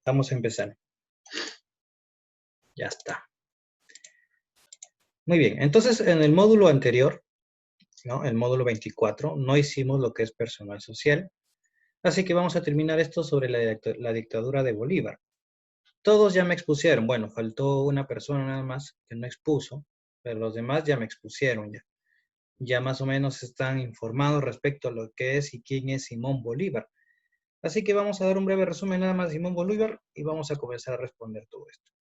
Vamos a empezar. Ya está. Muy bien, entonces en el módulo anterior, ¿no? El módulo 24, no hicimos lo que es personal social. Así que vamos a terminar esto sobre la dictadura de Bolívar. Todos ya me expusieron. Bueno, faltó una persona nada más que no expuso, pero los demás ya me expusieron ya. Ya más o menos están informados respecto a lo que es y quién es Simón Bolívar. Así que vamos a dar un breve resumen nada más de Simón Bolívar y vamos a comenzar a responder todo esto.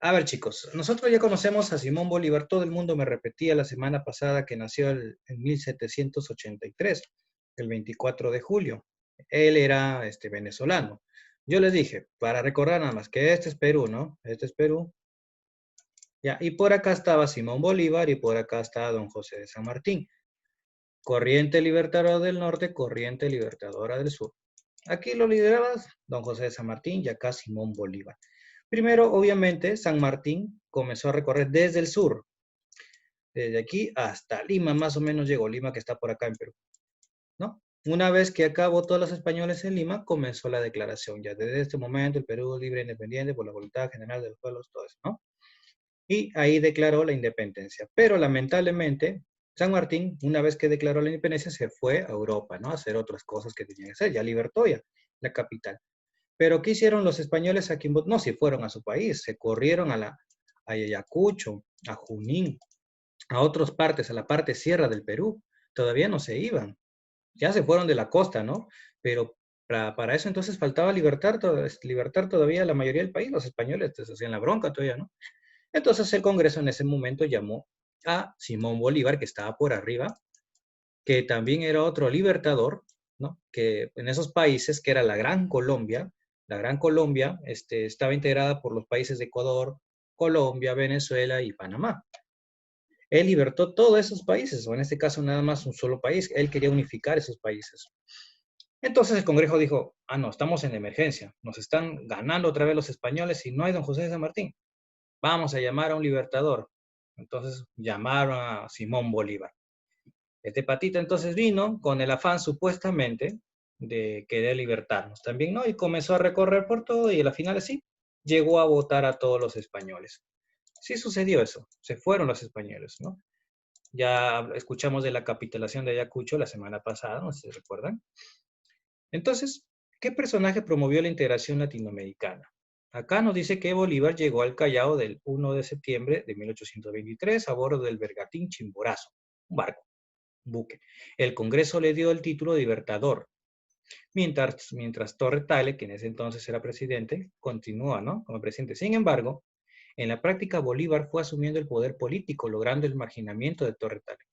A ver, chicos, nosotros ya conocemos a Simón Bolívar. Todo el mundo me repetía la semana pasada que nació en 1783, el 24 de julio. Él era venezolano. Yo les dije, para recordar nada más, que este es Perú, ¿no? Este es Perú. Ya, y por acá estaba Simón Bolívar y por acá estaba don José de San Martín. Corriente Libertadora del Norte, Corriente Libertadora del Sur. Aquí lo lideraba don José de San Martín y acá Simón Bolívar. Primero, obviamente, San Martín comenzó a recorrer desde el sur, desde aquí hasta Lima, más o menos llegó Lima, que está por acá en Perú, ¿no? Una vez que acabó todos los españoles en Lima, comenzó la declaración. Ya desde este momento, el Perú libre e independiente por la voluntad general de los pueblos, todo eso, ¿no? Y ahí declaró la independencia. Pero lamentablemente, San Martín, una vez que declaró la independencia, se fue a Europa, ¿no? A hacer otras cosas que tenía que hacer. Ya libertó ya la capital. Pero ¿qué hicieron los españoles aquí en No, si fueron a su país, se corrieron a Ayacucho, a Junín, a otras partes, a la parte sierra del Perú. Todavía no se iban. Ya se fueron de la costa, ¿no? Pero para eso entonces faltaba libertar todavía la mayoría del país. Los españoles se hacían la bronca todavía, ¿no? Entonces el Congreso en ese momento llamó a Simón Bolívar, que estaba por arriba, que también era otro libertador, ¿no? Que en esos países, que era la Gran Colombia estaba integrada por los países de Ecuador, Colombia, Venezuela y Panamá. Él libertó todos esos países, o en este caso nada más un solo país. Él quería unificar esos países. Entonces el Congreso dijo, no, estamos en emergencia, nos están ganando otra vez los españoles y no hay don José de San Martín. Vamos a llamar a un libertador. Entonces llamaron a Simón Bolívar. Este patita entonces vino con el afán supuestamente de querer libertarnos también, ¿no? Y comenzó a recorrer por todo y a la final sí, llegó a votar a todos los españoles. Sí sucedió eso, se fueron los españoles, ¿no? Ya escuchamos de la capitulación de Ayacucho la semana pasada, no sé si recuerdan. Entonces, ¿qué personaje promovió la integración latinoamericana? Acá nos dice que Bolívar llegó al Callao del 1 de septiembre de 1823 a bordo del bergantín Chimborazo, un barco, un buque. El Congreso le dio el título de Libertador, mientras Torre Tagle, que en ese entonces era presidente, continúa, ¿no? Como presidente. Sin embargo, en la práctica Bolívar fue asumiendo el poder político, logrando el marginamiento de Torre Tagle.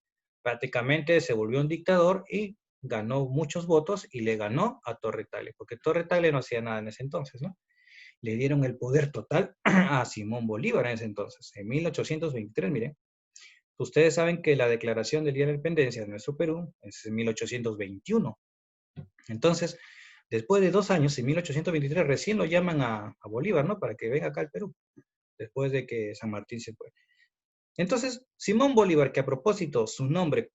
Prácticamente se volvió un dictador y ganó muchos votos y le ganó a Torre Tagle, porque Torre Tagle no hacía nada en ese entonces, ¿no? Le dieron el poder total a Simón Bolívar en ese entonces, en 1823, miren. Ustedes saben que la declaración del Día de la Independencia de nuestro Perú es en 1821. Entonces, después de 2 años, en 1823, recién lo llaman a Bolívar, ¿no? Para que venga acá al Perú, después de que San Martín se fue. Entonces, Simón Bolívar, que a propósito, su nombre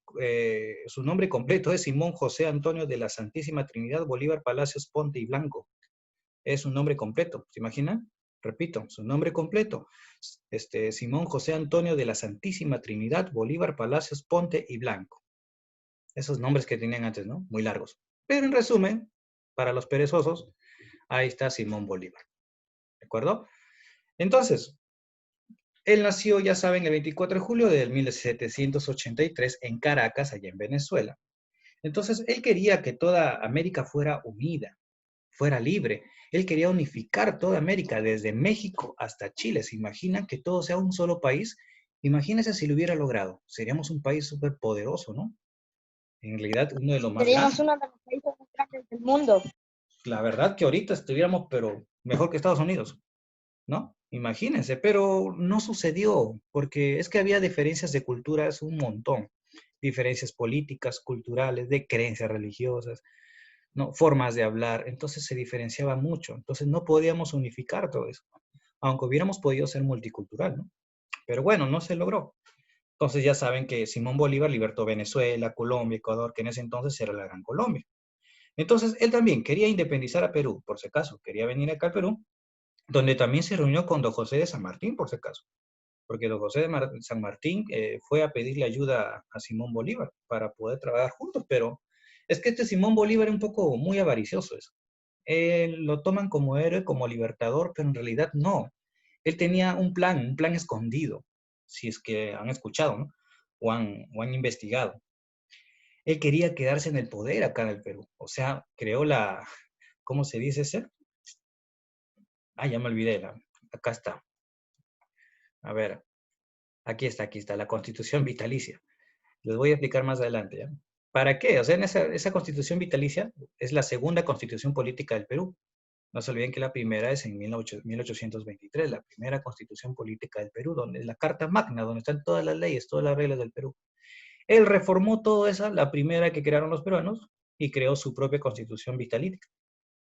completo es Simón José Antonio de la Santísima Trinidad Bolívar Palacios Ponte y Blanco. Es un nombre completo, ¿se imaginan? Repito, su nombre completo. Simón José Antonio de la Santísima Trinidad Bolívar Palacios Ponte y Blanco. Esos nombres que tenían antes, ¿no? Muy largos. Pero en resumen, para los perezosos, ahí está Simón Bolívar. ¿De acuerdo? Entonces, él nació, ya saben, el 24 de julio de 1783 en Caracas, allá en Venezuela. Entonces, él quería que toda América fuera unida, fuera libre. Él quería unificar toda América, desde México hasta Chile. ¿Se imaginan que todo sea un solo país? Imagínense si lo hubiera logrado. Seríamos un país súper poderoso, ¿no? En realidad, uno de los más Seríamos grandes. uno de los países más grandes del mundo. La verdad que ahorita estuviéramos, pero mejor que Estados Unidos, ¿no? Imagínense, pero no sucedió, porque es que había diferencias de culturas un montón, diferencias políticas, culturales, de creencias religiosas, ¿no? Formas de hablar, entonces se diferenciaba mucho, entonces no podíamos unificar todo eso, aunque hubiéramos podido ser multicultural, ¿no? Pero bueno, no se logró. Entonces ya saben que Simón Bolívar libertó Venezuela, Colombia, Ecuador, que en ese entonces era la Gran Colombia. Entonces, él también quería independizar a Perú, por si acaso, quería venir acá al Perú, donde también se reunió con don José de San Martín, por si acaso, porque don José de San Martín fue a pedirle ayuda a Simón Bolívar para poder trabajar juntos, pero es que este Simón Bolívar es un poco muy avaricioso eso. Lo toman como héroe, como libertador, pero en realidad no. Él tenía un plan escondido, si es que han escuchado, ¿no? O han investigado. Él quería quedarse en el poder acá en el Perú. O sea, creó la, ¿cómo se dice ese? Ah, ya me olvidé. Acá está. A ver, aquí está, la Constitución Vitalicia. Les voy a explicar más adelante, ¿ya? ¿Para qué? O sea, en esa Constitución Vitalicia es la segunda Constitución política del Perú. No se olviden que la primera es en 1823, la primera Constitución política del Perú, donde es la Carta Magna, donde están todas las leyes, todas las reglas del Perú. Él reformó toda esa, la primera que crearon los peruanos, y creó su propia Constitución Vitalicia.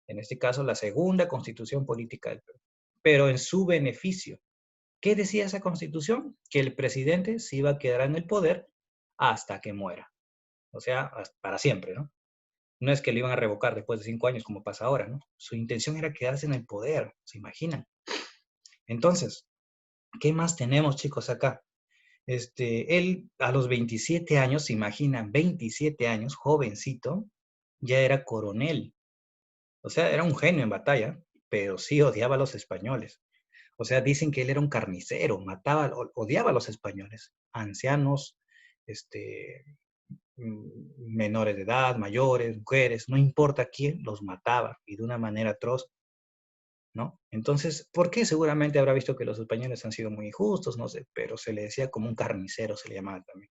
En este caso, la segunda Constitución política del Perú. Pero en su beneficio. ¿Qué decía esa Constitución? Que el presidente se iba a quedar en el poder hasta que muera. O sea, para siempre, ¿no? No es que lo iban a revocar después de 5 años como pasa ahora, ¿no? Su intención era quedarse en el poder, ¿se imaginan? Entonces, ¿qué más tenemos, chicos, acá? Él a los 27 años, se imaginan, 27 años, jovencito, ya era coronel. O sea, era un genio en batalla, pero sí odiaba a los españoles. O sea, dicen que él era un carnicero, mataba, odiaba a los españoles, ancianos, este, menores de edad, mayores, mujeres, no importa quién, los mataba y de una manera atroz, ¿no? Entonces, ¿por qué? Seguramente habrá visto que los españoles han sido muy injustos, no sé, pero se le decía como un carnicero, se le llamaba también.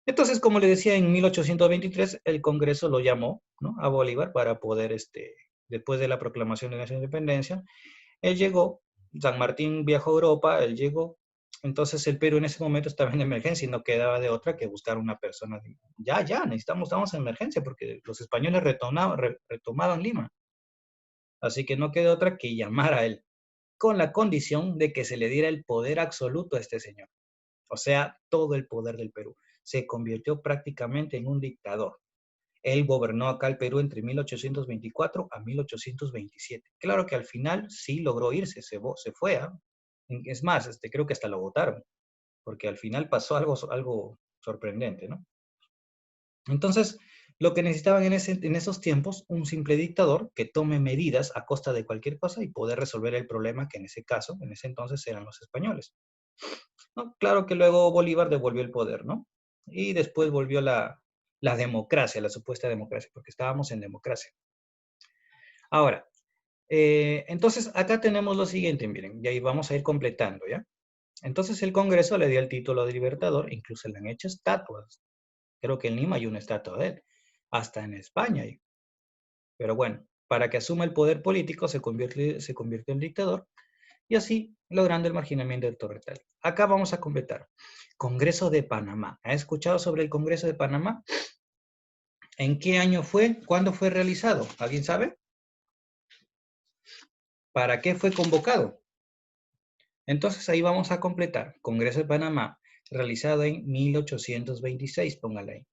Entonces, como le decía, en 1823 el Congreso lo llamó, ¿no?, a Bolívar para poder, después de la proclamación de nuestra independencia, él llegó, San Martín viajó a Europa, él llegó, entonces el Perú en ese momento estaba en emergencia y no quedaba de otra que buscar una persona. Ya, estamos en emergencia porque los españoles retomaban Lima. Así que no quedó otra que llamar a él, con la condición de que se le diera el poder absoluto a este señor. O sea, todo el poder del Perú. Se convirtió prácticamente en un dictador. Él gobernó acá el Perú entre 1824 a 1827. Claro que al final sí logró irse, se fue. Es más, creo que hasta lo votaron, porque al final pasó algo sorprendente, ¿no? Entonces, lo que necesitaban en esos tiempos, un simple dictador que tome medidas a costa de cualquier cosa y poder resolver el problema que en ese caso, en ese entonces, eran los españoles, ¿no? Claro que luego Bolívar devolvió el poder, ¿no? Y después volvió la democracia, la supuesta democracia, porque estábamos en democracia. Ahora, entonces acá tenemos lo siguiente, miren, y ahí vamos a ir completando, ¿ya? Entonces el Congreso le dio el título de Libertador, incluso le han hecho estatuas. Creo que en Lima hay una estatua de él, hasta en España hay. Pero bueno, para que asuma el poder político se convirtió en dictador y así logrando el marginamiento del Torretal. Acá vamos a completar. Congreso de Panamá. ¿Ha escuchado sobre el Congreso de Panamá? ¿En qué año fue? ¿Cuándo fue realizado? ¿Alguien sabe? ¿Para qué fue convocado? Entonces ahí vamos a completar. Congreso de Panamá, realizado en 1826, póngale ahí.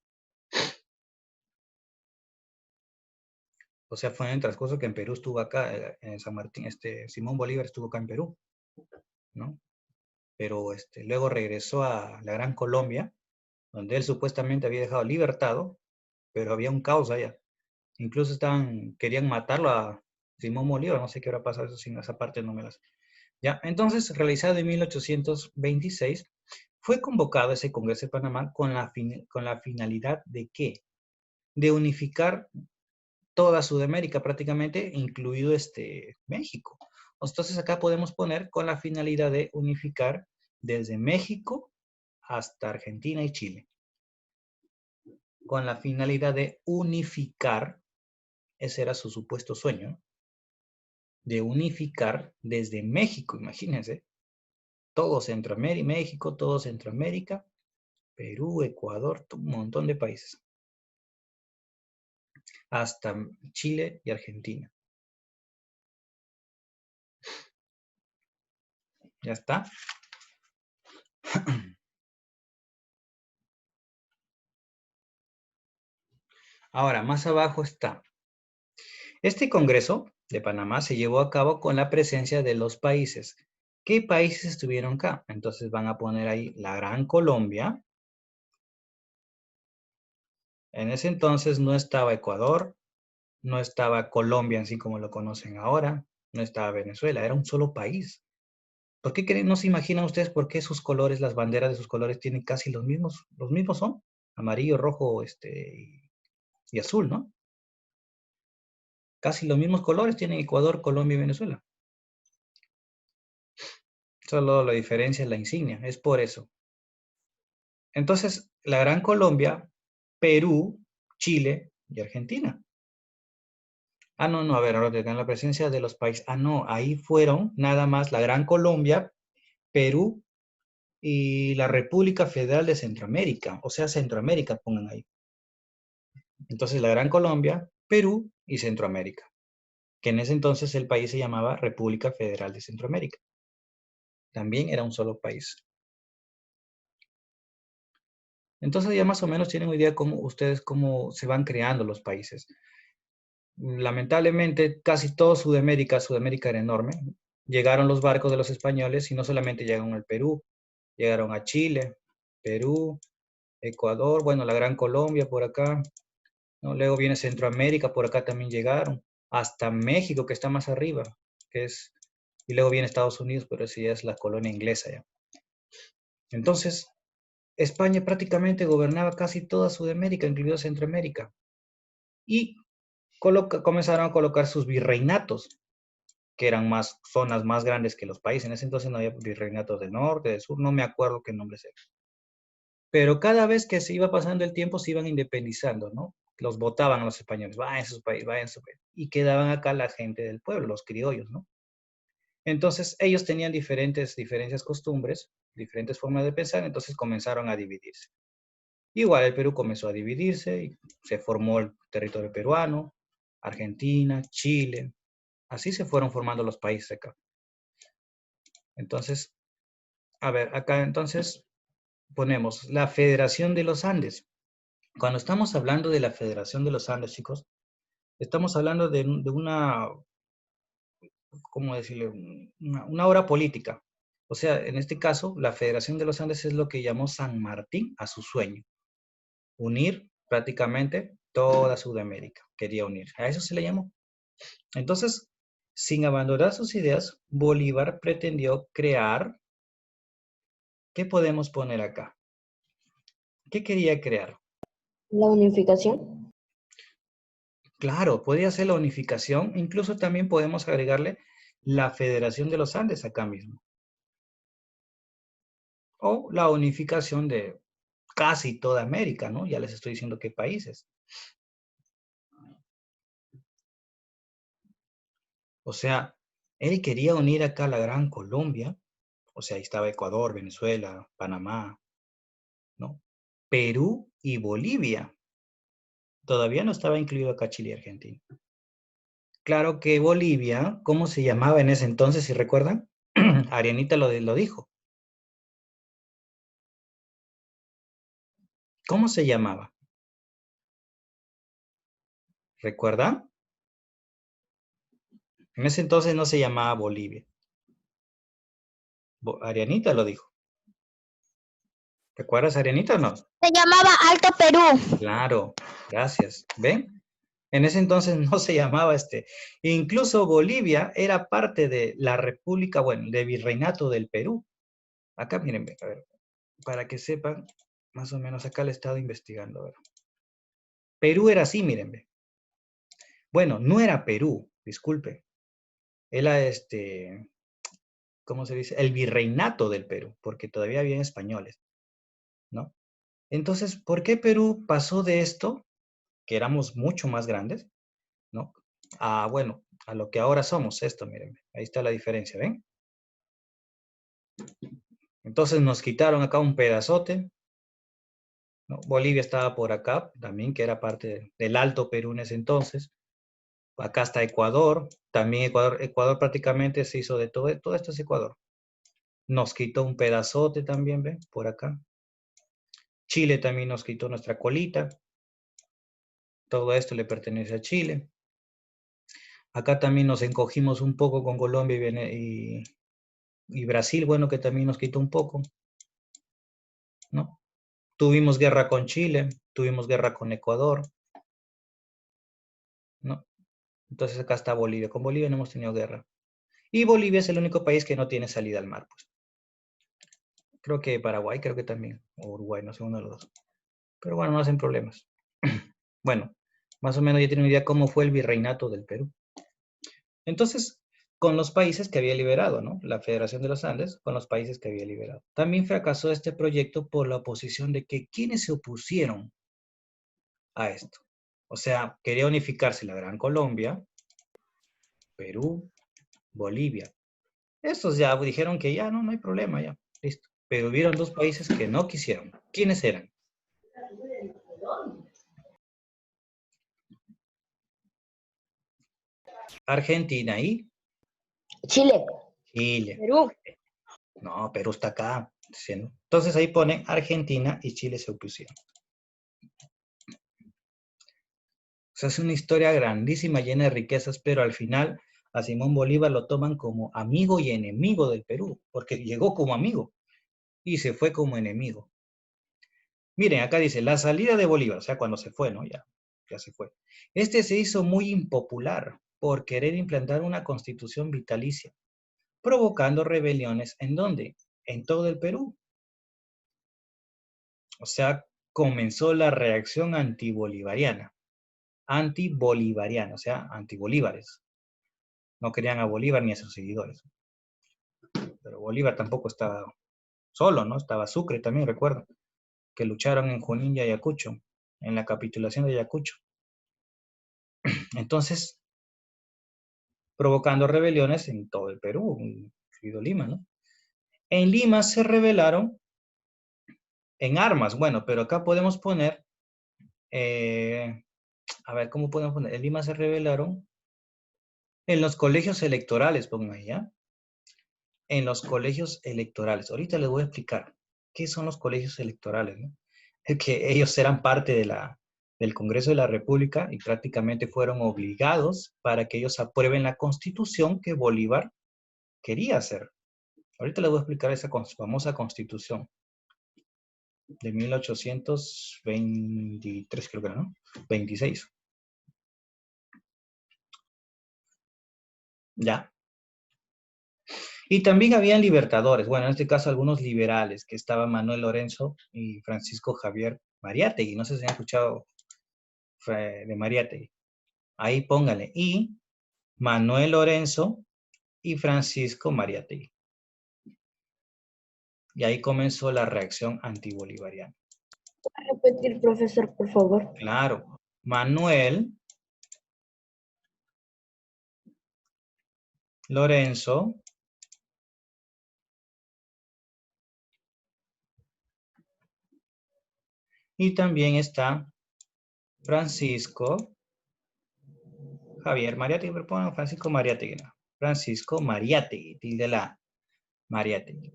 O sea, fue en el transcurso que en Perú estuvo acá, en San Martín, Simón Bolívar estuvo acá en Perú, ¿no? Pero luego regresó a la Gran Colombia, donde él supuestamente había dejado libertado, pero había un caos allá. Incluso querían matarlo a Simón Bolívar, no sé qué habrá pasado, eso sin esa parte no me las... Ya, entonces, realizado en 1826, fue convocado ese Congreso de Panamá con la finalidad de ¿qué? De unificar toda Sudamérica prácticamente, incluido México. Entonces acá podemos poner con la finalidad de unificar desde México hasta Argentina y Chile. Con la finalidad de unificar, ese era su supuesto sueño, de unificar desde México, imagínense, todo Centroamérica, México, todo Centroamérica, Perú, Ecuador, un montón de países, hasta Chile y Argentina. ¿Ya está? Ahora, más abajo está. Este Congreso de Panamá se llevó a cabo con la presencia de los países. ¿Qué países estuvieron acá? Entonces van a poner ahí la Gran Colombia. En ese entonces no estaba Ecuador, no estaba Colombia así como lo conocen ahora, no estaba Venezuela, era un solo país. ¿Por qué creen, no se imaginan ustedes por qué sus colores, las banderas de sus colores tienen casi los mismos? Los mismos son amarillo, rojo, y azul, ¿no? Casi los mismos colores tienen Ecuador, Colombia y Venezuela. Solo la diferencia es la insignia, es por eso. Entonces, la Gran Colombia, Perú, Chile y Argentina. Ah, no, no, a ver, ahora tengan la presencia de los países. Ah, no, ahí fueron nada más la Gran Colombia, Perú y la República Federal de Centroamérica. O sea, Centroamérica, pongan ahí. Entonces, la Gran Colombia, Perú y Centroamérica. Que en ese entonces el país se llamaba República Federal de Centroamérica. También era un solo país. Entonces ya más o menos tienen una idea cómo ustedes cómo se van creando los países. Lamentablemente, casi todo Sudamérica era enorme. Llegaron los barcos de los españoles y no solamente llegaron al Perú, llegaron a Chile, Perú, Ecuador, bueno, la Gran Colombia por acá, ¿no? Luego viene Centroamérica, por acá también llegaron, hasta México, que está más arriba, que es, y luego viene Estados Unidos, pero esa ya es la colonia inglesa ya. Entonces, España prácticamente gobernaba casi toda Sudamérica, incluido Centroamérica, y comenzaron a colocar sus virreinatos, que eran más zonas más grandes que los países. En ese entonces no había virreinatos del norte, del sur, no me acuerdo qué nombres eran. Pero cada vez que se iba pasando el tiempo se iban independizando, ¿no? Los votaban a los españoles, vayan a sus países, vayan a su país. Y quedaban acá la gente del pueblo, los criollos, ¿no? Entonces ellos tenían diferentes costumbres, diferentes formas de pensar, entonces comenzaron a dividirse. Igual el Perú comenzó a dividirse y se formó el territorio peruano, Argentina, Chile. Así se fueron formando los países acá. Entonces, a ver, acá entonces ponemos la Federación de los Andes. Cuando estamos hablando de la Federación de los Andes, chicos, estamos hablando de una, ¿cómo decirle? Una obra política. O sea, en este caso, la Federación de los Andes es lo que llamó San Martín a su sueño. Unir prácticamente toda Sudamérica. Quería unir. A eso se le llamó. Entonces, sin abandonar sus ideas, Bolívar pretendió crear, ¿qué podemos poner acá? ¿Qué quería crear? La unificación. Claro, podría ser la unificación, incluso también podemos agregarle la Federación de los Andes acá mismo. O la unificación de casi toda América, ¿no? Ya les estoy diciendo qué países. O sea, él quería unir acá la Gran Colombia, o sea, ahí estaba Ecuador, Venezuela, Panamá, ¿no? Perú y Bolivia. Todavía no estaba incluido acá Chile y Argentina. Claro que Bolivia, ¿cómo se llamaba en ese entonces, si recuerdan? Arianita lo dijo. ¿Cómo se llamaba? ¿Recuerdan? En ese entonces no se llamaba Bolivia. Arianita lo dijo. ¿Recuerdas, Arianita o no? Se llamaba Alto Perú. Claro, gracias. ¿Ven? En ese entonces no se llamaba Incluso Bolivia era parte de la República, bueno, de Virreinato del Perú. Acá, miren, a ver, para que sepan, más o menos acá le he estado investigando. A ver. Perú era así, miren. Bueno, no era Perú, disculpe. Era ¿cómo se dice? El Virreinato del Perú, porque todavía había españoles, ¿no? Entonces, ¿por qué Perú pasó de esto, que éramos mucho más grandes, ¿no? Bueno, a lo que ahora somos, esto, miren, ahí está la diferencia, ¿ven? Entonces nos quitaron acá un pedazote, ¿no? Bolivia estaba por acá, también que era parte del Alto Perú en ese entonces. Acá está Ecuador, también Ecuador prácticamente se hizo de todo esto es Ecuador. Nos quitó un pedazote también, ¿ven? Por acá. Chile también nos quitó nuestra colita. Todo esto le pertenece a Chile. Acá también nos encogimos un poco con Colombia y Brasil, bueno, que también nos quitó un poco, ¿no? Tuvimos guerra con Chile, tuvimos guerra con Ecuador, ¿no? Entonces acá está Bolivia. Con Bolivia no hemos tenido guerra. Y Bolivia es el único país que no tiene salida al mar, pues. Creo que Paraguay, creo que también. O Uruguay, no sé, uno de los dos. Pero bueno, no hacen problemas. Bueno, más o menos ya tienen una idea cómo fue el virreinato del Perú. Entonces, con los países que había liberado, ¿no? La Federación de los Andes, con los países que había liberado. También fracasó este proyecto por la oposición de que quienes se opusieron a esto. O sea, quería unificarse la Gran Colombia, Perú, Bolivia. Estos ya dijeron que ya no hay problema, ya, listo. Pero hubieron dos países que no quisieron. ¿Quiénes eran? Argentina y Chile. Chile. Perú. No, Perú está acá. Entonces ahí pone Argentina y Chile se opusieron. O sea, es una historia grandísima, llena de riquezas, pero al final a Simón Bolívar lo toman como amigo y enemigo del Perú, porque llegó como amigo y se fue como enemigo. Miren, acá dice, la salida de Bolívar, o sea, cuando se fue, ¿no? Ya se fue. Este se hizo muy impopular por querer implantar una constitución vitalicia, provocando rebeliones ¿en dónde? En todo el Perú. O sea, comenzó la reacción antibolivariana, o sea, antibolívares. No querían a Bolívar ni a sus seguidores. Pero Bolívar tampoco estaba solo, ¿no? Estaba Sucre también, recuerdo, que lucharon en Junín y Ayacucho, en la capitulación de Ayacucho. Entonces, provocando rebeliones en todo el Perú, incluido Lima, ¿no? En Lima se rebelaron en armas, bueno, pero acá podemos poner, a ver, ¿cómo podemos poner? En Lima se rebelaron en los colegios electorales, pongan ahí, ¿ya? En los colegios electorales. Ahorita les voy a explicar qué son los colegios electorales, ¿no? Es que ellos eran parte del Congreso de la República y prácticamente fueron obligados para que ellos aprueben la constitución que Bolívar quería hacer. Ahorita les voy a explicar esa famosa constitución de 1823, creo que era, ¿no? 26. Ya. Y también habían libertadores, bueno, en este caso algunos liberales, que estaban Manuel Lorenzo y Francisco Javier Mariátegui. No sé si han escuchado de Mariátegui. Ahí póngale. Y Manuel Lorenzo y Francisco Mariátegui. Y ahí comenzó la reacción antibolivariana. ¿Puede repetir, profesor, por favor? Claro. Manuel Lorenzo y también está Francisco Javier Mariátegui, pero pongan Francisco Mariátegui, no. Francisco Mariátegui, tilde la Mariátegui.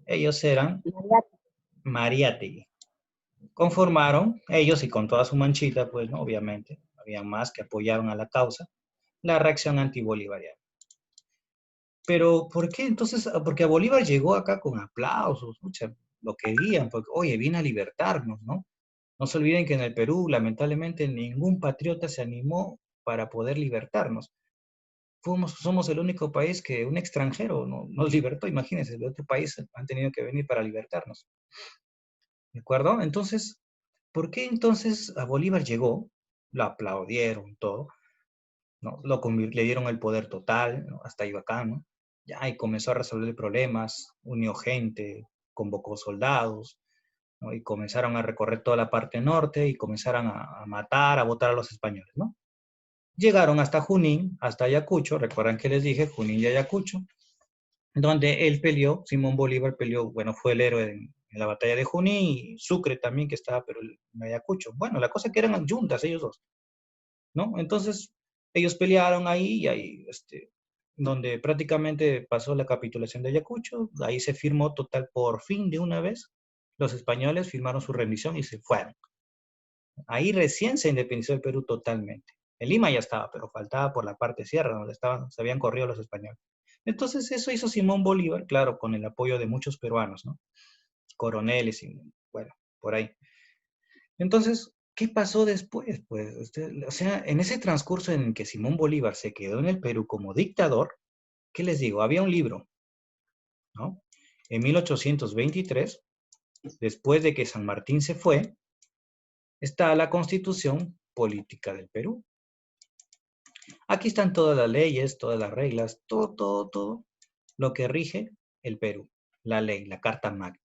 Ellos eran Mariátegui. Conformaron, ellos y con toda su manchita, pues, ¿no? Obviamente, había más que apoyaron a la causa, la reacción antibolivariana. Pero, ¿por qué entonces? Porque a Bolívar llegó acá con aplausos, mucha, lo querían, porque, oye, viene a libertarnos, ¿no? No se olviden que en el Perú, lamentablemente, ningún patriota se animó para poder libertarnos. Somos el único país que un extranjero nos libertó, imagínense, de otro país han tenido que venir para libertarnos. ¿De acuerdo? Entonces, ¿por qué entonces a Bolívar llegó? Lo aplaudieron, todo, ¿no? Le dieron el poder total, ¿no? Hasta ahí bacán, ¿no? Ya, y comenzó a resolver problemas, unió gente, convocó soldados, ¿no? Y comenzaron a recorrer toda la parte norte y comenzaron a matar, a votar a los españoles, ¿no? Llegaron hasta Junín, hasta Ayacucho, recuerdan que les dije, Junín y Ayacucho, donde él peleó, Simón Bolívar peleó, bueno, fue el héroe en la batalla de Junín, y Sucre también, que estaba, pero en Ayacucho. Bueno, la cosa es que eran juntas ellos dos, ¿no? Entonces, ellos pelearon ahí, y ahí, donde prácticamente pasó la capitulación de Ayacucho, ahí se firmó total, por fin, de una vez, los españoles firmaron su rendición y se fueron. Ahí recién se independizó el Perú totalmente. En Lima ya estaba, pero faltaba por la parte sierra, donde estaban, se habían corrido los españoles. Entonces eso hizo Simón Bolívar, claro, con el apoyo de muchos peruanos, ¿no? Coroneles y, bueno, por ahí. Entonces, ¿qué pasó después? Pues, o sea, en ese transcurso en el que Simón Bolívar se quedó en el Perú como dictador, ¿qué les digo? Había un libro, ¿no? En 1823, después de que San Martín se fue, está la Constitución Política del Perú. Aquí están todas las leyes, todas las reglas, todo lo que rige el Perú, la ley, la Carta Magna.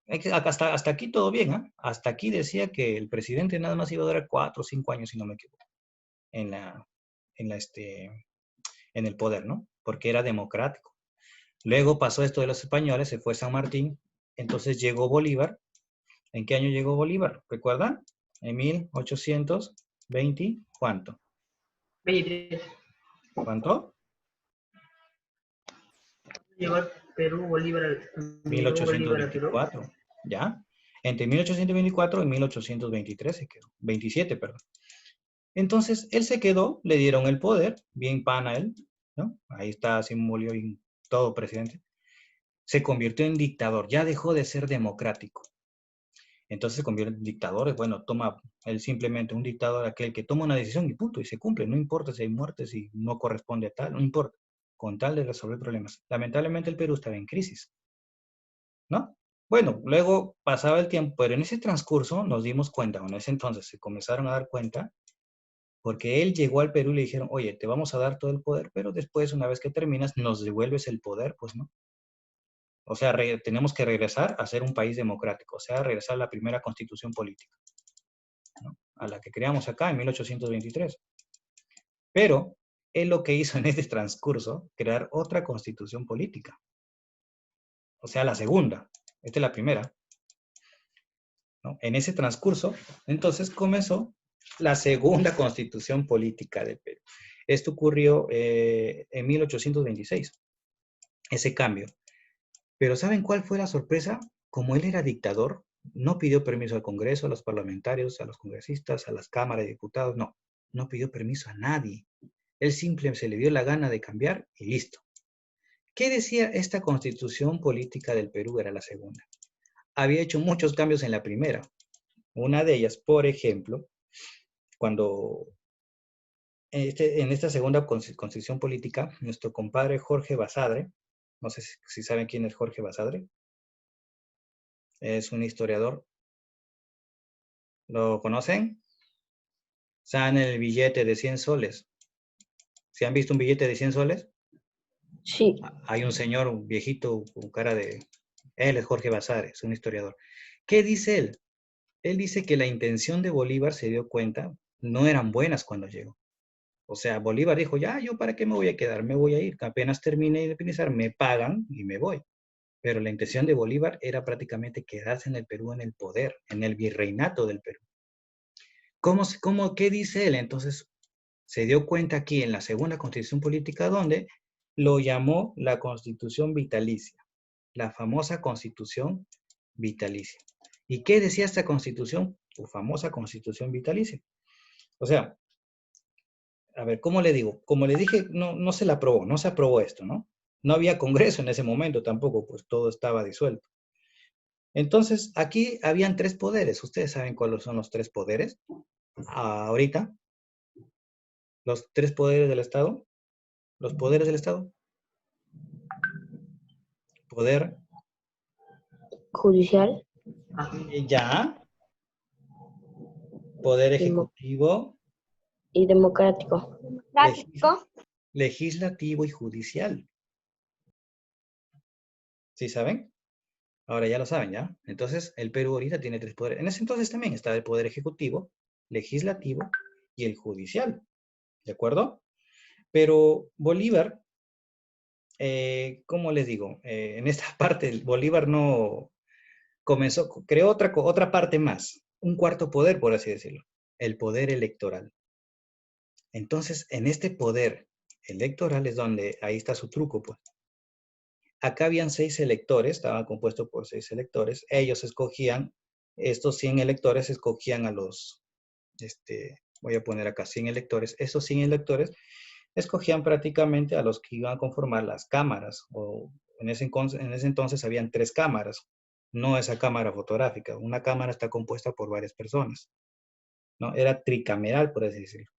Hasta aquí todo bien, ¿eh? Hasta aquí decía que el presidente nada más iba a durar 4 o 5 años, si no me equivoco, en la, en la, en el poder, ¿no? Porque era democrático. Luego pasó esto de los españoles, se fue San Martín, entonces llegó Bolívar. ¿En qué año llegó Bolívar? ¿Recuerdan? En 1820, ¿cuánto? 23. ¿Cuánto? Llegó al Perú, Bolívar, llegó Bolívar a Perú. 1824, ¿ya? Entre 1824 y 1823 se quedó, 27, perdón. Entonces, él se quedó, le dieron el poder, bien pan a él, ¿no? Ahí está Simón Bolívar, todo presidente. Se convirtió en dictador, ya dejó de ser democrático. Entonces se convierte en dictador, bueno, toma él simplemente un dictador, aquel que toma una decisión y punto, y se cumple, no importa si hay muertes, si no corresponde a tal, no importa, con tal de resolver problemas. Lamentablemente el Perú estaba en crisis, ¿no? Bueno, luego pasaba el tiempo, pero en ese transcurso nos dimos cuenta, o en ese entonces se comenzaron a dar cuenta, porque él llegó al Perú y le dijeron, oye, te vamos a dar todo el poder, pero después, una vez que terminas, nos devuelves el poder, pues no. O sea, tenemos que regresar a ser un país democrático, o sea, regresar a la primera constitución política, ¿no? A la que creamos acá en 1823. Pero él lo que hizo en este transcurso, crear otra constitución política. O sea, la segunda. Esta es la primera, ¿no? En ese transcurso, entonces comenzó la segunda constitución política del Perú. Esto ocurrió en 1826, ese cambio. Pero ¿saben cuál fue la sorpresa? Como él era dictador, no pidió permiso al Congreso, a los parlamentarios, a los congresistas, a las cámaras de diputados, no pidió permiso a nadie. Él simplemente se le dio la gana de cambiar y listo. ¿Qué decía esta constitución política del Perú? Era la segunda. Había hecho muchos cambios en la primera. Una de ellas, por ejemplo, cuando en esta segunda constitución política, nuestro compadre Jorge Basadre, no sé si saben quién es Jorge Basadre, es un historiador. ¿Lo conocen? Está en el billete de 100 soles. ¿Se han visto un billete de 100 soles? Sí. Hay un señor, un viejito con cara de... Él es Jorge Basadre, es un historiador. ¿Qué dice él? Él dice que la intención de Bolívar, se dio cuenta, no eran buenas cuando llegó. O sea, Bolívar dijo, ya, ¿yo para qué me voy a quedar? Me voy a ir. Apenas termine de independizar, me pagan y me voy. Pero la intención de Bolívar era prácticamente quedarse en el Perú, en el poder, en el virreinato del Perú. ¿Qué dice él? Entonces, se dio cuenta aquí en la segunda constitución política donde lo llamó la constitución vitalicia, la famosa constitución vitalicia. ¿Y qué decía esta constitución? Su famosa constitución vitalicia. O sea, a ver, ¿cómo le digo? Como le dije, no se la aprobó, no se aprobó esto, ¿no? No había congreso en ese momento tampoco, pues todo estaba disuelto. Entonces, aquí habían 3 poderes. ¿Ustedes saben cuáles son los 3 poderes? Ahorita, los 3 poderes del Estado. Los poderes del Estado. Poder. Judicial. Ya. Poder ejecutivo. Y democrático. Legislativo y judicial. ¿Sí saben? Ahora ya lo saben, ¿ya? Entonces, el Perú ahorita tiene 3 poderes. En ese entonces también estaba el poder ejecutivo, legislativo y el judicial. ¿De acuerdo? Pero Bolívar, ¿cómo les digo? En esta parte, Bolívar no creó otra parte más, un cuarto poder, por así decirlo, el poder electoral. Entonces, en este poder electoral es donde, ahí está su truco, pues. Acá habían 6 electores, estaba compuesto por 6 electores, ellos escogían estos 100 electores escogían a los, voy a poner acá 100 electores, esos 100 electores escogían prácticamente a los que iban a conformar las cámaras, o en ese entonces habían 3 cámaras, no esa cámara fotográfica, una cámara está compuesta por varias personas, ¿no? Era tricameral, por así decirlo.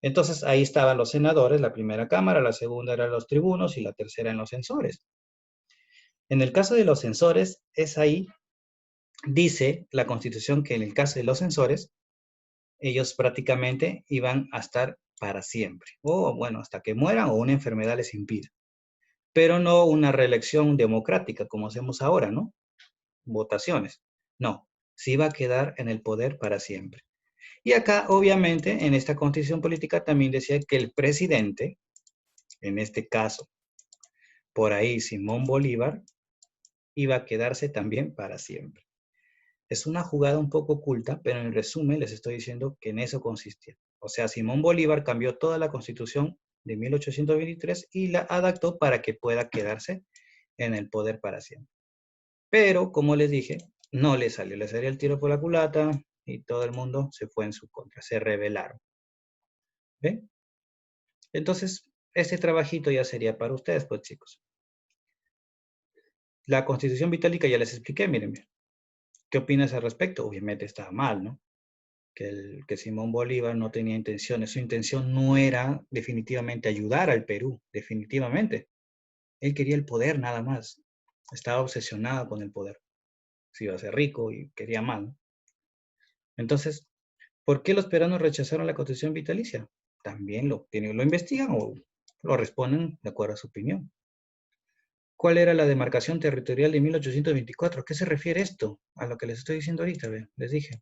Entonces ahí estaban los senadores, la primera cámara, la segunda eran los tribunos y la tercera en los censores. En el caso de los censores, es ahí, dice la Constitución que en el caso de los censores, ellos prácticamente iban a estar para siempre, o bueno, hasta que mueran o una enfermedad les impida. Pero no una reelección democrática como hacemos ahora, ¿no? Votaciones. No, se iba a quedar en el poder para siempre. Y acá, obviamente, en esta constitución política también decía que el presidente, en este caso, por ahí Simón Bolívar, iba a quedarse también para siempre. Es una jugada un poco oculta, pero en resumen les estoy diciendo que en eso consistía. O sea, Simón Bolívar cambió toda la constitución de 1823 y la adaptó para que pueda quedarse en el poder para siempre. Pero, como les dije, no le salió el tiro por la culata y todo el mundo se fue en su contra, se rebelaron. ¿Ven? Entonces, este trabajito ya sería para ustedes, pues chicos. La Constitución Vitálica ya les expliqué, miren bien. ¿Qué opinas al respecto? Obviamente estaba mal, ¿no? Que Simón Bolívar no tenía intenciones. Su intención no era definitivamente ayudar al Perú, definitivamente. Él quería el poder nada más. Estaba obsesionado con el poder. Se iba a ser rico y quería más, ¿no? Entonces, ¿por qué los peruanos rechazaron la Constitución vitalicia? También lo investigan o lo responden de acuerdo a su opinión. ¿Cuál era la demarcación territorial de 1824? ¿A qué se refiere esto? A lo que les estoy diciendo ahorita, les dije.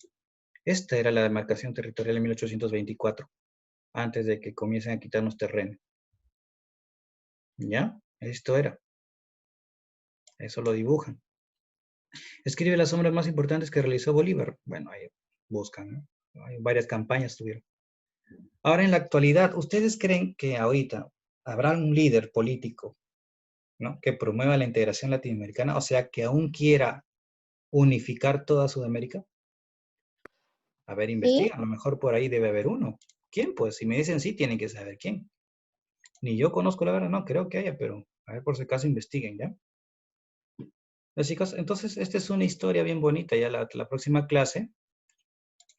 Esta era la demarcación territorial de 1824, antes de que comiencen a quitarnos terreno. ¿Ya? Esto era. Eso lo dibujan. Escribe las obras más importantes que realizó Bolívar. Bueno, ahí buscan, ¿no? Hay varias campañas tuvieron. Ahora, en la actualidad, ¿ustedes creen que ahorita habrá un líder político, ¿no?, que promueva la integración latinoamericana, o sea, que aún quiera unificar toda Sudamérica? A ver, investiga, a lo mejor por ahí debe haber uno. ¿Quién? Pues si me dicen sí, tienen que saber quién. Ni yo conozco la verdad, no creo que haya, pero a ver, por si acaso investiguen, ¿ya? Los chicos, entonces, esta es una historia bien bonita. Ya la próxima clase,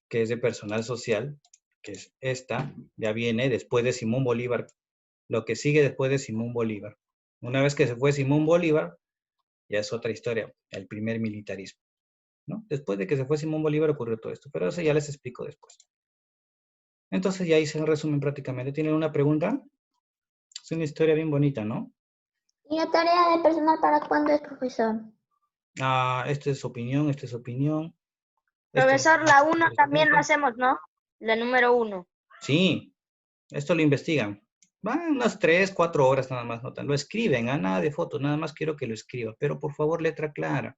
que es de personal social, que es esta, ya viene después de Simón Bolívar, lo que sigue después de Simón Bolívar. Una vez que se fue Simón Bolívar, ya es otra historia, el primer militarismo, ¿no? Después de que se fue Simón Bolívar ocurrió todo esto, pero eso ya les explico después. Entonces ya hice el resumen prácticamente. ¿Tienen una pregunta? Es una historia bien bonita, ¿no? ¿Y la tarea de personal para cuándo es, profesor? Ah, esta es su opinión, esta es su opinión. Profesor, la 1 también la la hacemos, ¿no? La número 1. Sí, esto lo investigan. Van unas 3, 4 horas nada más, notan. Lo escriben, nada de fotos, nada más quiero que lo escriba. Pero por favor, letra clara.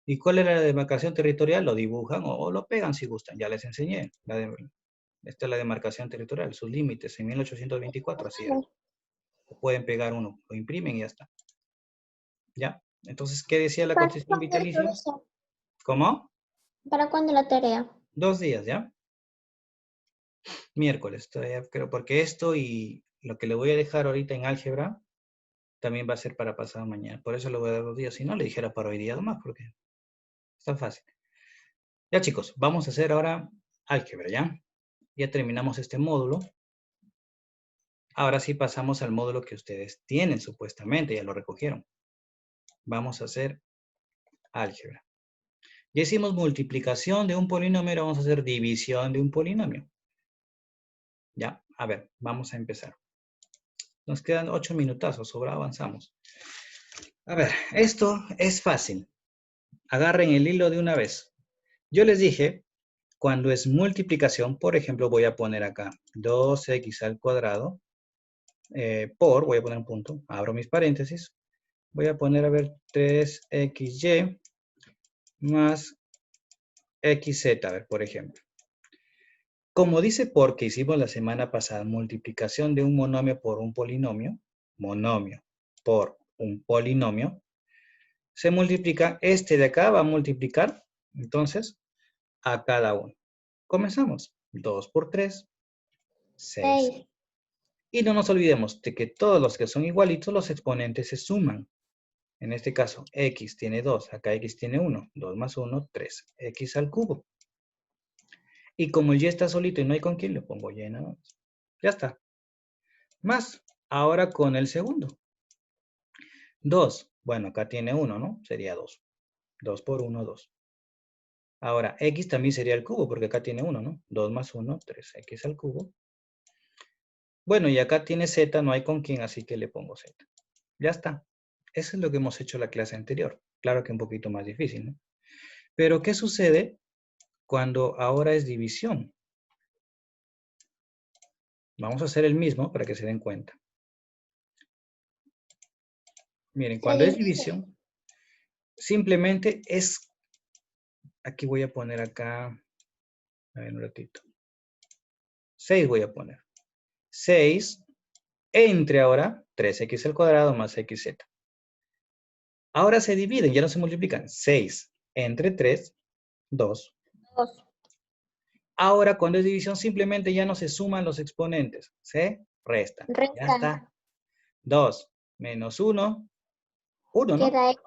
¿Y cuál era la demarcación territorial? Lo dibujan o lo pegan si gustan. Ya les enseñé. Esta es la demarcación territorial, sus límites en 1824, así era. O pueden pegar uno, lo imprimen y ya está. ¿Ya? Entonces, ¿qué decía la ¿Para Constitución cuándo, vitalicia? profesor? ¿Cómo? ¿Para cuándo la tarea? 2 días, ¿ya? Miércoles, todavía creo, porque esto y lo que le voy a dejar ahorita en álgebra también va a ser para pasado mañana. Por eso le voy a dar 2 días. Si no, le dijera para hoy día nomás, porque es tan fácil. Ya, chicos, vamos a hacer ahora álgebra, ¿ya? Ya terminamos este módulo. Ahora sí pasamos al módulo que ustedes tienen, supuestamente, ya lo recogieron. Vamos a hacer álgebra. Ya hicimos multiplicación de un polinomio, ahora vamos a hacer división de un polinomio. Ya, a ver, vamos a empezar. Nos quedan 8 minutazos, sobra avanzamos. A ver, esto es fácil. Agarren el hilo de una vez. Yo les dije, cuando es multiplicación, por ejemplo, voy a poner acá 2x al cuadrado voy a poner un punto, abro mis paréntesis, voy a poner, a ver, 3xy más xz, a ver, por ejemplo. Como dice porque hicimos la semana pasada, multiplicación de un monomio por un polinomio, monomio por un polinomio, se multiplica, este de acá va a multiplicar Entonces, a cada uno. Comenzamos. 2 por 3, 6. 6. Y no nos olvidemos de que todos los que son igualitos, los exponentes se suman. En este caso, x tiene 2, acá x tiene 1. 2 más 1, 3. X al cubo. Y como el y está solito y no hay con quién, le pongo y nada más. Ya está. Más, ahora con el segundo. 2. Bueno, acá tiene 1, ¿no? Sería 2. 2 por 1, 2. Ahora, x también sería el cubo, porque acá tiene 1, ¿no? 2 más 1, 3. X al cubo. Bueno, y acá tiene z, no hay con quién, así que le pongo z. Ya está. Eso es lo que hemos hecho la clase anterior. Claro que un poquito más difícil, ¿no? Pero, ¿qué sucede cuando ahora es división? Vamos a hacer el mismo para que se den cuenta. Miren, cuando es división, simplemente es... Aquí voy a poner acá... A ver, un ratito. 6 voy a poner. 6 entre ahora 3x al cuadrado más xz. Ahora se dividen, ya no se multiplican. 6 entre 3, 2. 2. Ahora, cuando es división, simplemente ya no se suman los exponentes. Se restan. Ya Restan. está. 2 menos 1. 1, ¿no? Queda X.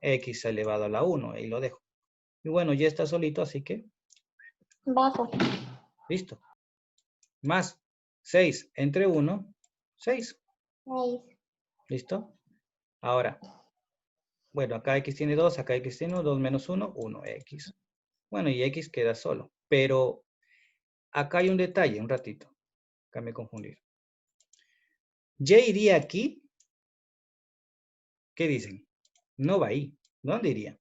X elevado a la 1. Ahí lo dejo. Y bueno, ya está solito, así que... Bajo. Listo. Más 6 entre 1, 6. 6. ¿Listo? Ahora, bueno, acá x tiene 2, acá x tiene 1, 2 menos 1, 1x. Bueno, y x queda solo. Pero acá hay un detalle, un ratito. Acá me he confundido. Y iría aquí. ¿Qué dicen? No va ahí. ¿Dónde iría?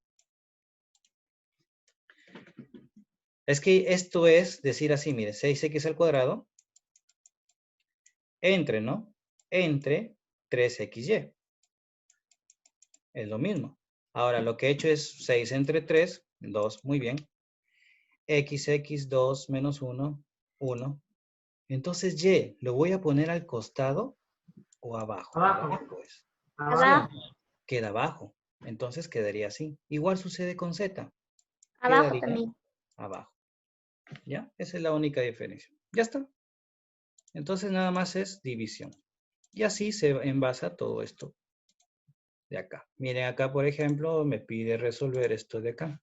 Es que esto es decir así, mire, 6x al cuadrado. Entre, ¿no? Entre 3xy. Es lo mismo. Ahora, lo que he hecho es 6 entre 3, 2, muy bien. X, 2 menos 1, 1. Entonces, y, ¿lo voy a poner al costado o abajo? Abajo. Pues, Abajo. queda abajo. Entonces, quedaría así. Igual sucede con z. Abajo Quedaría también. abajo. ¿Ya? Esa es la única diferencia. Ya está. Entonces, nada más es división. Y así se envasa todo esto de acá. Miren acá, por ejemplo, me pide resolver esto de acá.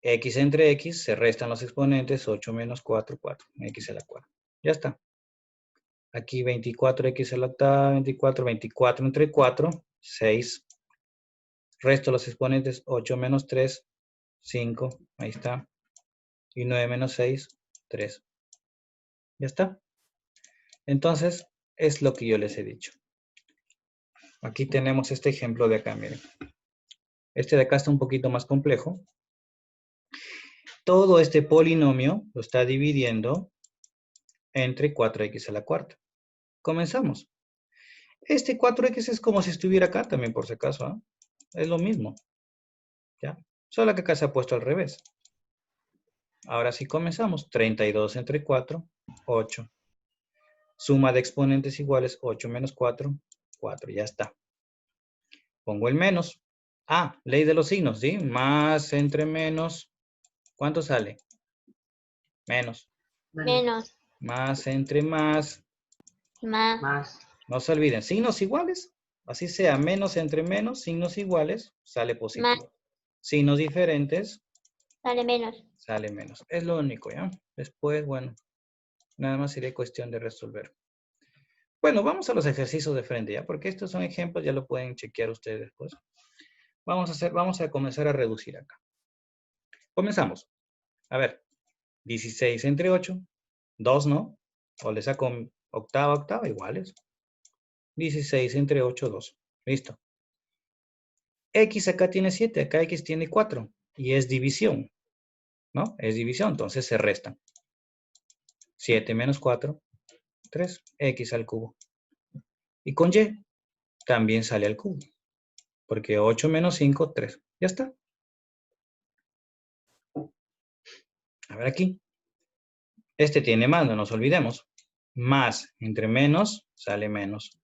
X entre X, se restan los exponentes, 8 menos 4, 4. X a la 4. Ya está. Aquí 24X a la octava, 24 entre 4, 6. Resto los exponentes, 8 menos 3, 5. Ahí está. Y 9 menos 6, 3. Ya está. Entonces, es lo que yo les he dicho. Aquí tenemos este ejemplo de acá, miren. Este de acá está un poquito más complejo. Todo este polinomio lo está dividiendo entre 4x a la cuarta. Comenzamos. Este 4x es como si estuviera acá también, por si acaso. ¿Ah? Es lo mismo. ¿Ya? Solo que acá se ha puesto al revés. Ahora sí comenzamos. 32 entre 4, 8. Suma de exponentes iguales, 8 menos 4, 4. Ya está. Pongo el menos. Ah, ley de los signos, ¿sí? Más entre menos. ¿Cuánto sale? Menos. Menos. Más entre más. Más. Más. No se olviden, signos iguales. Así sea, menos entre menos, signos iguales, sale positivo. Más. Signos diferentes, Sale menos. sale menos. Es lo único, ¿ya? Después, bueno, nada más sería cuestión de resolver. Bueno, vamos a los ejercicios de frente, ¿ya? Porque estos son ejemplos, ya lo pueden chequear ustedes después. Vamos a comenzar a reducir acá. Comenzamos. A ver, 16 entre 8, 2, ¿no? O le saco octava, iguales. 16 entre 8, 2. Listo. X acá tiene 7, acá X tiene 4. Y es división, ¿no? Es división, entonces se restan. 7 menos 4, 3. X al cubo. Y con Y también sale al cubo. Porque 8 menos 5, 3. Ya está. A ver aquí. Este tiene más, no nos olvidemos. Más entre menos, sale menos.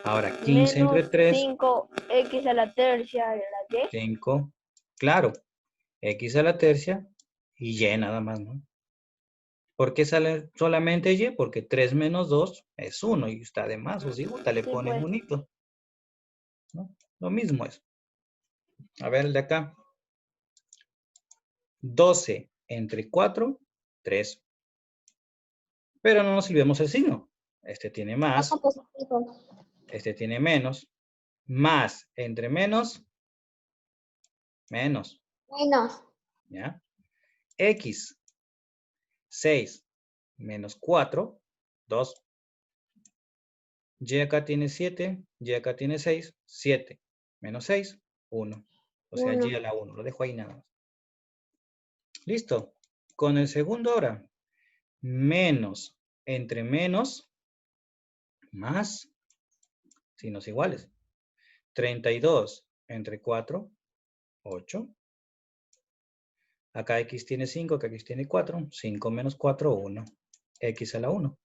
Ahora, 15 entre 3. 5x a la tercia de la y. 5. Claro, X a la tercia y Y nada más, ¿no? ¿Por qué sale solamente Y? Porque 3 menos 2 es 1 y usted además, o si gusta, le Sí, ponen pues. unito, ¿no? Lo mismo es. A ver el de acá. 12 entre 4, 3. Pero no nos olvidemos el signo. Este tiene más, Pasa positivo. este tiene menos. Más entre menos, menos. Menos. ¿Ya? X, 6 menos 4, 2. Y acá tiene 7, Y acá tiene 6, 7. Menos 6, 1. O sea, Y a la 1. Lo dejo ahí nada más. Listo. Con el segundo ahora. Menos entre menos, más, signos iguales. 32 entre 4, 8. Acá X tiene 5, acá X tiene 4. 5 menos 4, 1. X a la 1.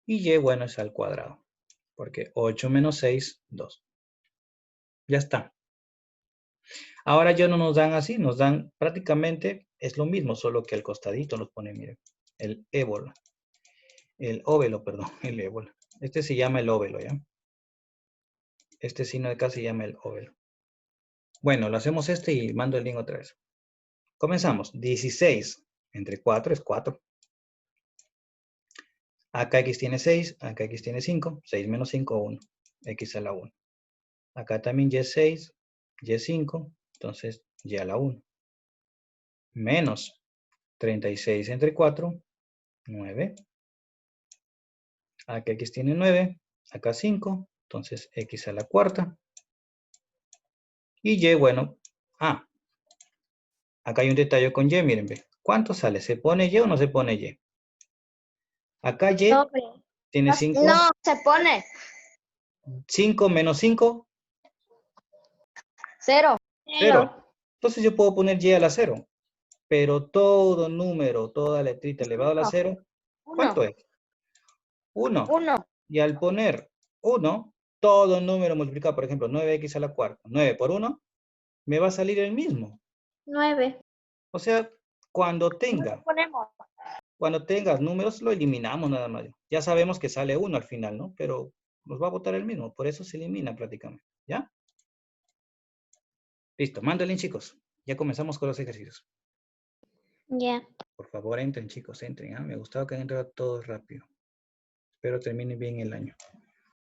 Y Y, bueno, es al cuadrado. Porque 8 menos 6, 2. Ya está. Ahora ya no nos dan así, nos dan prácticamente, es lo mismo, solo que al costadito nos pone, miren, el ébola. El óvelo, perdón, el ébola. Este se llama el óvelo, ¿ya? Este signo de acá se llama el óvelo. Bueno, lo hacemos este y mando el link otra vez. Comenzamos. 16 entre 4 es 4. Acá X tiene 6, acá X tiene 5. 6 menos 5, 1. X a la 1. Acá también Y es 6, Y es 5. Entonces, Y a la 1. Menos 36 entre 4, 9. Acá X tiene 9, acá 5. Entonces, X a la cuarta. Y Y, bueno, acá hay un detalle con Y, miren, ve. ¿Cuánto sale? ¿Se pone Y o no se pone Y? Acá Y Doble. tiene 5. No, se pone 5 menos 5, 0. 0. Entonces yo puedo poner Y a la 0. Pero todo número, toda letrita elevado a la 0, ¿cuánto es? 1. 1. Y al poner 1, todo número multiplicado, por ejemplo, 9X a la cuarta, 9 por 1, me va a salir el mismo. 9. O sea, cuando Ponemos. tengas números, lo eliminamos nada más. Ya sabemos que sale 1 al final, ¿no? Pero nos va a botar el mismo, por eso se elimina prácticamente, ¿ya? Listo, mándenle, chicos. Ya comenzamos con los ejercicios. Ya. Por favor, entren, chicos, entren. Me ha gustado que han entrado todos rápido. Espero termine bien el año.